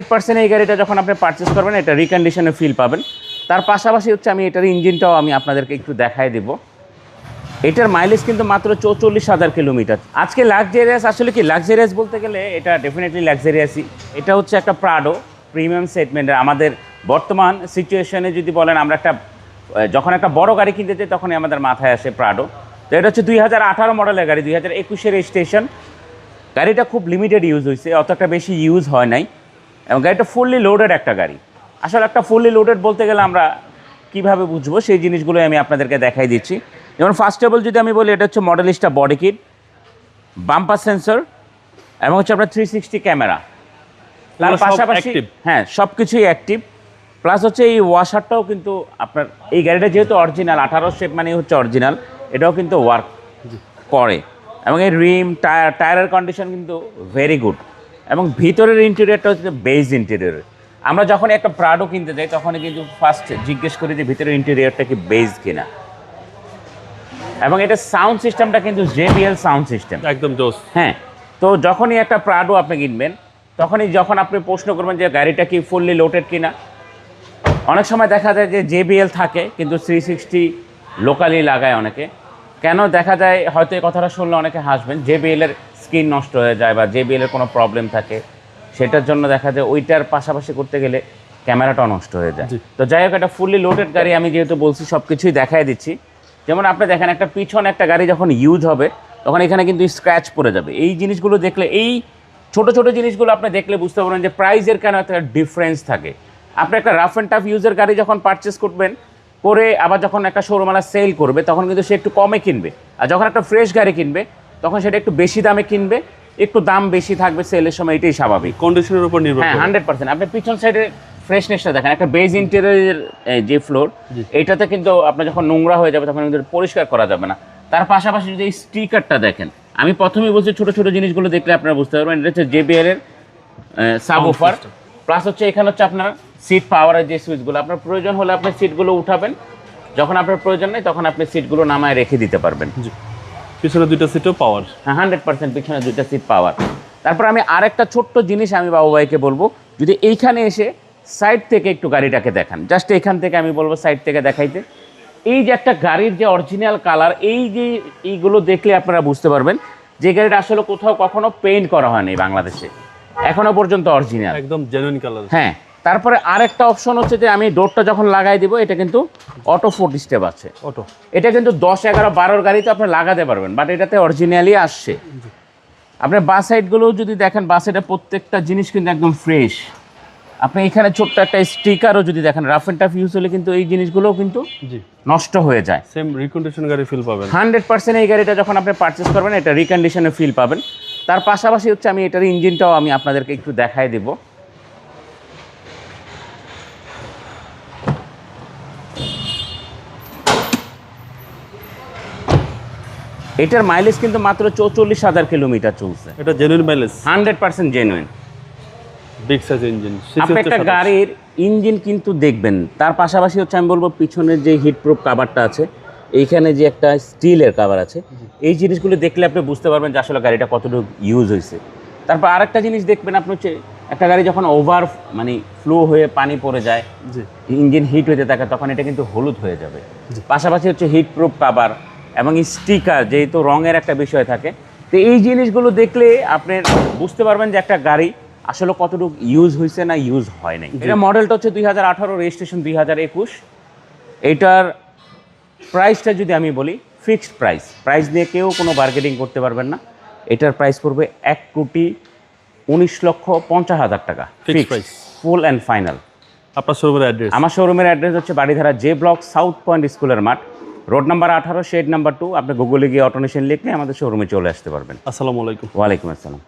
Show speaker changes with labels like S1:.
S1: 100% এই গাড়িটা যখন আপনি পারচেস করবেন এটা রিকন্ডিশনে ফিল পাবেন। তার পাশাপাশি হচ্ছে আমি এটার ইঞ্জিনটাও আমি আপনাদেরকে একটু দেখাই দেব। এটার মাইলেজ কিন্তু মাত্র 44,000 কিলোমিটার। আজকে লাক্সারিয়াস আসলে কি লাক্সারিয়াস বলতে গেলে এটা ডেফিনেটলি লাক্সারিয়াসই। এটা হচ্ছে একটা প্রাডো প্রিমিয়াম সেগমেন্টের। আমাদের বর্তমান সিচুয়েশনে যদি বলেন আমরা যখন একটা বড় গাড়ি কিনতে যাই তখনই আমাদের মাথায় আসে প্রাডো। তো এটা হচ্ছে 2018 মডেলের গাড়ি, 2021-এর রেজিস্ট্রেশন। গাড়িটা খুব লিমিটেড ইউজ হয়েছে, অত একটা বেশি ইউজ হয় নাই, এবং গাড়িটা ফুললি লোডেড একটা গাড়ি। আসলে একটা ফুললি লোডেড বলতে গেলে আমরা কীভাবে বুঝবো সেই জিনিসগুলোই আমি আপনাদেরকে দেখাই দিচ্ছি। যেমন ফার্স্ট অফ অল যদি আমি বলি, এটা হচ্ছে Modellista body kit, bumper sensor, এবং হচ্ছে আপনার 360 ক্যামেরা। তার পাশাপাশি হ্যাঁ সব কিছুই অ্যাক্টিভ। প্লাস হচ্ছে এই ওয়াশারটাও কিন্তু আপনার এই গাড়িটা যেহেতু অরিজিনাল 18 শেপ মানে হচ্ছে অরিজিনাল, এটাও কিন্তু ওয়ার্ক করে। এবং এই রিম টায়ারের কন্ডিশন কিন্তু ভেরি গুড। এবং ভিতরের ইন্টেরিয়রটা হচ্ছে বেজ ইন্টেরিয়র। আমরা যখন একটা প্রাডো কিনতে যাই তখনই কিন্তু ফার্স্ট জিজ্ঞেস করি যে ভিতরের ইন্টেরিয়রটা কি বেজ কিনা। এবং এটা সাউন্ড সিস্টেমটা কিন্তু JBL সাউন্ড সিস্টেম,
S2: একদম জোস।
S1: হ্যাঁ, তো যখনই একটা প্রাডো আপনি কিনবেন তখনই যখন আপনি প্রশ্ন করবেন যে গাড়িটা কি ফুললি লোডেড কিনা, অনেক সময় দেখা যায় যে JBL থাকে কিন্তু 360 লোকালি লাগায় অনেকে। কেন দেখা যায় হয়তো এই কথাটা শুনলে অনেকে হাসবেন, JBL-এর স্ক্রিন নষ্ট হয়ে যায় বা JBL-এর কোনো প্রবলেম থাকে, সেটার জন্য দেখা যায় ওইটার পাশাপাশি করতে গেলে ক্যামেরাটাও নষ্ট হয়ে যায়। তো যাই হোক, এটা ফুললি লোডেড গাড়ি, আমি যেহেতু বলছি সব কিছুই দেখাই দিচ্ছি। যেমন আপনি দেখেন একটা পিছনে একটা গাড়ি যখন ইউজ হবে তখন এখানে কিন্তু স্ক্র্যাচ পড়ে যাবে। এই জিনিসগুলো দেখলে, এই ছোট ছোট জিনিসগুলো আপনি দেখলে বুঝতে পারবেন যে প্রাইসের কেন একটা ডিফারেন্স থাকে। আপনি একটা রাফ অ্যান্ড টাফ ইউজের গাড়ি যখন পারচেস করবেন করে আবার যখন একটা শোরুমওয়ালা সেল করবে তখন কিন্তু সে একটু কমে কিনবে, আর যখন একটা ফ্রেশ গাড়ি কিনবে তখন সেটা একটু বেশি দামে কিনবে, একটু দাম বেশি থাকবে সেলের সময়, এটাই স্বাভাবিক।
S2: কন্ডিশনের উপর নির্ভর করে।
S1: হ্যাঁ 100%। আপনি পিছন সাইডে ফ্রেশনেসটা দেখেন, একটা বেজ ইন্টেরিয়রের যে ফ্লোর, এইটাতে কিন্তু আপনার যখন নোংরা হয়ে যাবে তখন কিন্তু পরিষ্কার করা যাবে না। তার পাশাপাশি যদি এই স্টিকারটা দেখেন, আমি প্রথমেই বলছি ছোটো ছোটো জিনিসগুলো দেখলে আপনারা বুঝতে পারবেন এটা হচ্ছে JBL-এর সাবওুফার। প্লাস হচ্ছে এখানে হচ্ছে আপনার সিট পাওয়ারের যে সুইচগুলো, আপনার প্রয়োজন হলে আপনি সিটগুলো উঠাবেন, যখন আপনার প্রয়োজন নেই তখন আপনি সিটগুলো নামায় রেখে দিতে পারবেন।
S2: পিছনে দুইটা সিটও পাওয়ার।
S1: হ্যাঁ 100% পিছনে দুইটা সিট পাওয়ার। তারপর আমি আরেকটা ছোট্ট জিনিস আমি বাবু ভাইকে বলবো, যদি এইখানে এসে সাইড থেকে একটু গাড়িটাকে দেখান, জাস্ট এখান থেকে আমি বলবো সাইড থেকে দেখাইতে। এই যে একটা গাড়ির যে অরিজিনাল কালার, এই যে এইগুলো দেখলে আপনারা বুঝতে পারবেন যে গাড়িটা আসলে কোথাও কখনো পেইন্ট করা হয়নি বাংলাদেশে, এখনো পর্যন্ত অরিজিনাল,
S2: একদম জেনুইন কালার।
S1: হ্যাঁ। তারপরে আরেকটা অপশন হচ্ছে যে আমি ডোরটা যখন লাগাই দিব, এটা কিন্তু অটো 40 স্টেপ আছে,
S2: অটো।
S1: এটা কিন্তু 10, 11, 12 গাড়িতে আপনি লাগাতে পারবেন, বাট এটাতে অরিজিনালি আসছে। আপনার বাস সাইডগুলোও যদি দেখেন, বাস সাইডে প্রত্যেকটা জিনিস কিন্তু একদম ফ্রেশ। আপনি এখানে ছোট্ট একটা স্টিকারও যদি দেখেন, রাফ অ্যান্ড টাফ ইউজ হলে কিন্তু এই জিনিসগুলোও কিন্তু নষ্ট হয়ে যায়।
S2: সেম রিকন্ডিশন গাড়ি ফিল পাবেন
S1: 100%। এই গাড়িটা যখন আপনি পারচেস করবেন এটা রিকন্ডিশনে ফিল পাবেন। তার পাশাপাশি হচ্ছে আমি এটার ইঞ্জিনটাও আমি আপনাদেরকে একটু দেখাই দেব। এটার মাইলেজ কিন্তু মাত্র 44,000 কিলোমিটার চলছে।
S2: এটা genuine mileage,
S1: 100% genuine.
S2: Big size engine.
S1: আপনি একটা গাড়ির ইঞ্জিন কিন্তু দেখবেন, তার পাশাপাশি হচ্ছে আমি বলবো পিছনের যে হিটপ্রুফ কাভারটা আছে, এইখানে যে একটা স্টিলের কাভার আছে, এই জিনিসগুলো দেখলে আপনি বুঝতে পারবেন যে আসলে গাড়িটা কতটুকু ইউজ হয়েছে। তারপর আরেকটা জিনিস দেখবেন আপনি, হচ্ছে একটা গাড়ি যখন ওভার মানে ফ্লো হয়ে পানি পড়ে যায়, ইঞ্জিন হিট হতে থাকে, তখন এটা কিন্তু হলুদ হয়ে যাবে। পাশাপাশি হচ্ছে হিটপ্রুফ কাভার এবং স্টিকার, যেহেতু রঙের একটা বিষয় থাকে, তো এই জিনিসগুলো দেখলে আপনি বুঝতে পারবেন যে একটা গাড়ি আসলে কতটুকু ইউজ হয়েছে না ইউজ হয় নাই। এটা মডেলটা হচ্ছে 2018, রেজিস্ট্রেশন 2021। এইটার প্রাইসটা যদি আমি বলি, ফিক্সড প্রাইস নিয়ে কেউ কোনো বার্গেনিং করতে পারবেন না। এটার প্রাইস পড়বে 1,19,50,000 টাকা, fixed price, full and final.
S2: আপনার শোরুমের অ্যাড্রেস? আমার
S1: শোরুমের অ্যাড্রেস হচ্ছে Baridhara J block, south point স্কুলের মাঠ, রোড নাম্বার 18, শেড নাম্বার 2। আপনি গুগলে গিয়ে অটোনেশন লিখলে আমাদের শোরুমে চলে আসতে পারবেন।
S2: আসসালামু আলাইকুম।
S1: ওয়ালাইকুম আসসালাম।